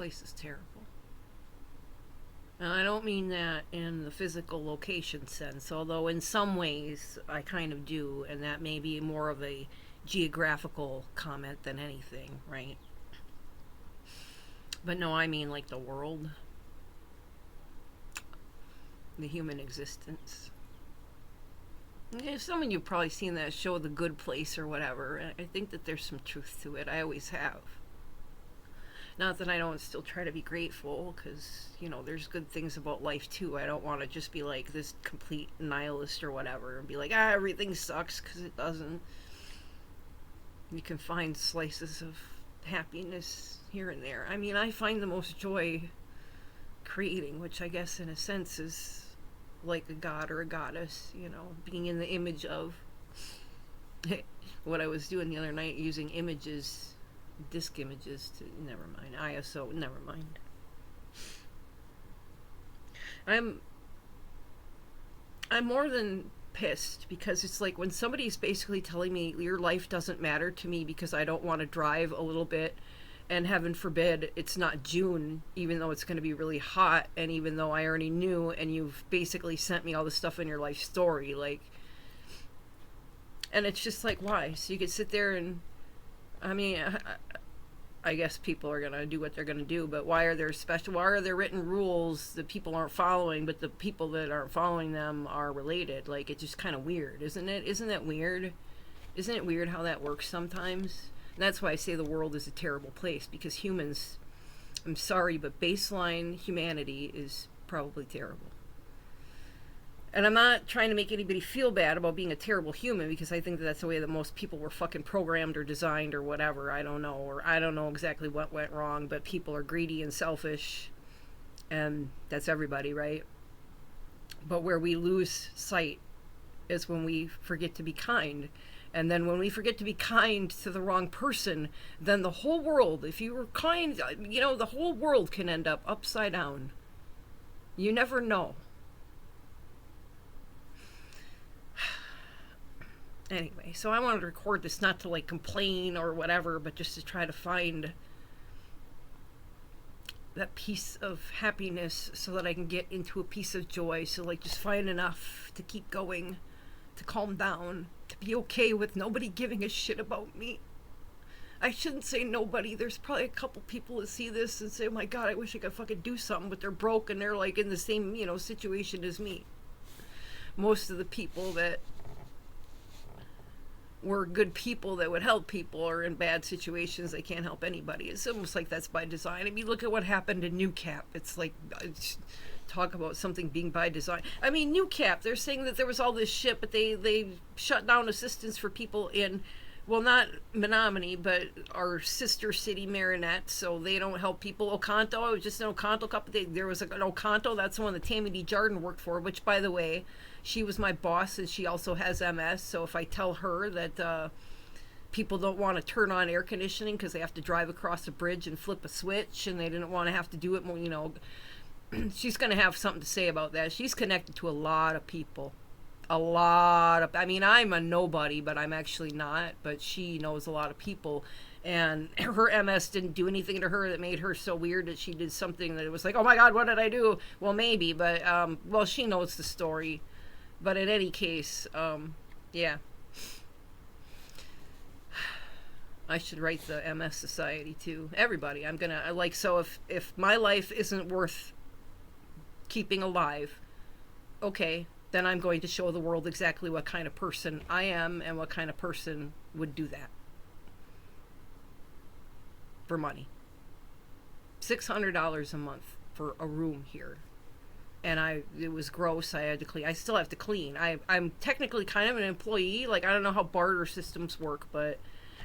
place is terrible. And I don't mean that in the physical location sense, although in some ways I kind of do, and that may be more of a geographical comment than anything, right? But no, I mean like the world, the human existence. Yeah, some of you have probably seen that show, The Good Place or whatever. I think that there's some truth to it. I always have. Not that I don't still try to be grateful, because, there's good things about life too. I don't want to just be like this complete nihilist or whatever and be like, everything sucks, because it doesn't. You can find slices of happiness here and there. I mean, I find the most joy creating, which I guess in a sense is like a god or a goddess, being in the image of what I was doing the other night, using images, disk images to, never mind, ISO, never mind. I'm more than pissed, because it's like when somebody's basically telling me your life doesn't matter to me because I don't want to drive a little bit, and heaven forbid it's not June, even though it's going to be really hot, and even though I already knew, and you've basically sent me all the stuff in your life story, like, and it's just like, why? So you could sit there and, I mean, I guess people are going to do what they're going to do, but why are there written rules that people aren't following, but the people that aren't following them are related? Like, it's just kind of weird, isn't it? Isn't that weird? Isn't it weird how that works sometimes? And that's why I say the world is a terrible place, because humans, I'm sorry, but baseline humanity is probably terrible. And I'm not trying to make anybody feel bad about being a terrible human, because I think that that's the way that most people were fucking programmed or designed or whatever. I don't know. Or I don't know exactly what went wrong, but people are greedy and selfish. And that's everybody, right? But where we lose sight is when we forget to be kind. And then when we forget to be kind to the wrong person, then the whole world, if you were kind, the whole world can end up upside down. You never know. Anyway, so I wanted to record this not to like complain or whatever, but just to try to find that piece of happiness so that I can get into a piece of joy. So like just find enough to keep going, to calm down, to be okay with nobody giving a shit about me. I shouldn't say nobody. There's probably a couple people that see this and say, oh my God, I wish I could fucking do something, but they're broke and they're like in the same, situation as me. Most of the people that were good people that would help people are in bad situations. They can't help anybody. It's almost like that's by design. I mean, look at what happened in Newcap. It's like, talk about something being by design. I mean, Newcap, they're saying that there was all this shit, but they shut down assistance for people in, well, not Menominee, but our sister city, Marinette, so they don't help people. Oconto, I was just in Oconto a couple days. There was an Oconto, that's the one that Tammy D. Jardin worked for, which, by the way, she was my boss, and she also has MS, so if I tell her that people don't want to turn on air conditioning because they have to drive across a bridge and flip a switch, and they didn't want to have to do it more, she's going to have something to say about that. She's connected to a lot of people. I mean, I'm a nobody, but I'm actually not, but she knows a lot of people, and her MS didn't do anything to her that made her so weird that she did something that it was like, oh my God, what did I do? Well, maybe, but, well, she knows the story. But in any case, yeah. I should write the MS Society too. Everybody, I'm gonna, so if my life isn't worth keeping alive, okay, then I'm going to show the world exactly what kind of person I am and what kind of person would do that. For money. $600 a month for a room here. And it was gross. I had to clean. I still have to clean. I'm technically kind of an employee. Like, I don't know how barter systems work, but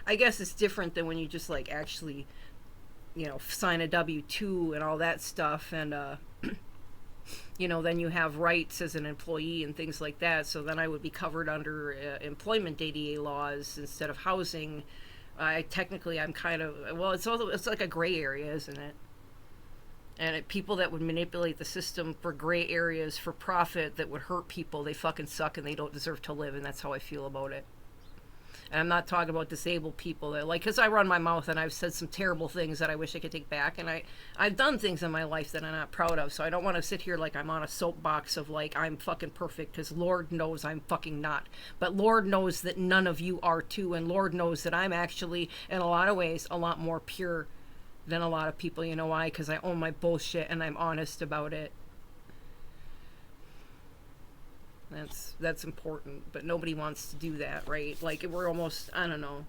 I guess it's different than when you just, like, actually, sign a W-2 and all that stuff. And, then you have rights as an employee and things like that. So then I would be covered under employment ADA laws instead of housing. I'm kind of, well, it's like a gray area, isn't it? And people that would manipulate the system for gray areas for profit that would hurt people, they fucking suck and they don't deserve to live, and that's how I feel about it. And I'm not talking about disabled people that, like, because I run my mouth and I've said some terrible things that I wish I could take back. And I've done things in my life that I'm not proud of. So I don't want to sit here like I'm on a soapbox of like, I'm fucking perfect, because Lord knows I'm fucking not. But Lord knows that none of you are too. And Lord knows that I'm actually, in a lot of ways, a lot more pure than a lot of people. You know why? Because I own my bullshit and I'm honest about it. That's important, but nobody wants to do that, right? Like, we're almost, I don't know.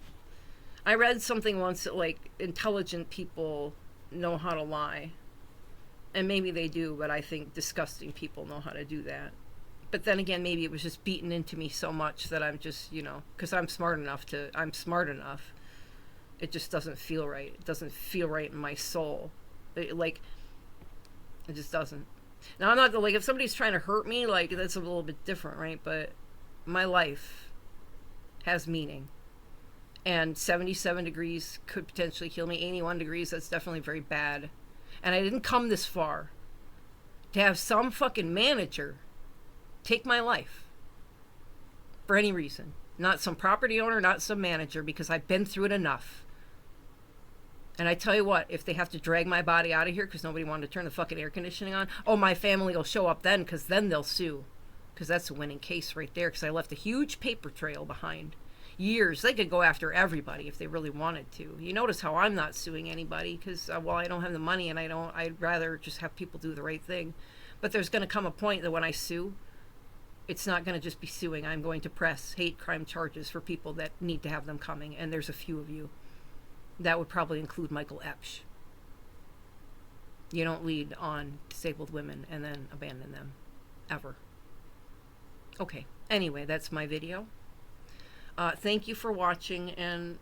I read something once that, like, intelligent people know how to lie. And maybe they do, but I think disgusting people know how to do that. But then again, maybe it was just beaten into me so much that I'm just, you know, because I'm smart enough. It just doesn't feel right. It doesn't feel right in my soul. It just doesn't. Now, I'm not, like, if somebody's trying to hurt me, like, that's a little bit different, right? But my life has meaning. And 77 degrees could potentially kill me. 81 degrees, that's definitely very bad. And I didn't come this far to have some fucking manager take my life for any reason. Not some property owner, not some manager, because I've been through it enough. And I tell you what, if they have to drag my body out of here because nobody wanted to turn the fucking air conditioning on, oh, my family will show up then, because then they'll sue. Because that's a winning case right there, because I left a huge paper trail behind. Years. They could go after everybody if they really wanted to. You notice how I'm not suing anybody, because, well, I don't have the money, and I'd rather just have people do the right thing. But there's going to come a point that when I sue, it's not going to just be suing. I'm going to press hate crime charges for people that need to have them coming, and there's a few of you. That would probably include Michael Epsch. You don't lead on disabled women and then abandon them. Ever. Okay. Anyway, that's my video. Thank you for watching. And,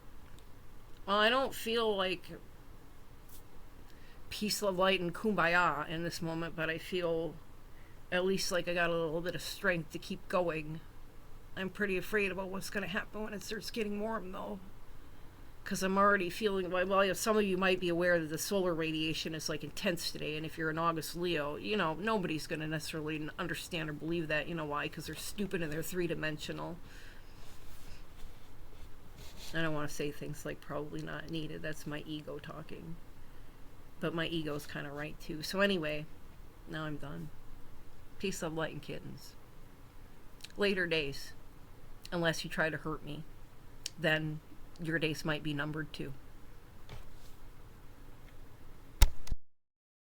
well, I don't feel like peace, love, light, and kumbaya in this moment, but I feel at least like I got a little bit of strength to keep going. I'm pretty afraid about what's going to happen when it starts getting warm, though. Because I'm already feeling, well, some of you might be aware that the solar radiation is, like, intense today, and if you're an August Leo, you know, nobody's going to necessarily understand or believe that. You know why? Because they're stupid and they're three-dimensional. I don't want to say things like probably not needed. That's my ego talking. But my ego's kind of right, too. So anyway, now I'm done. Peace, love, light, and kittens. Later days. Unless you try to hurt me. Then your days might be numbered too.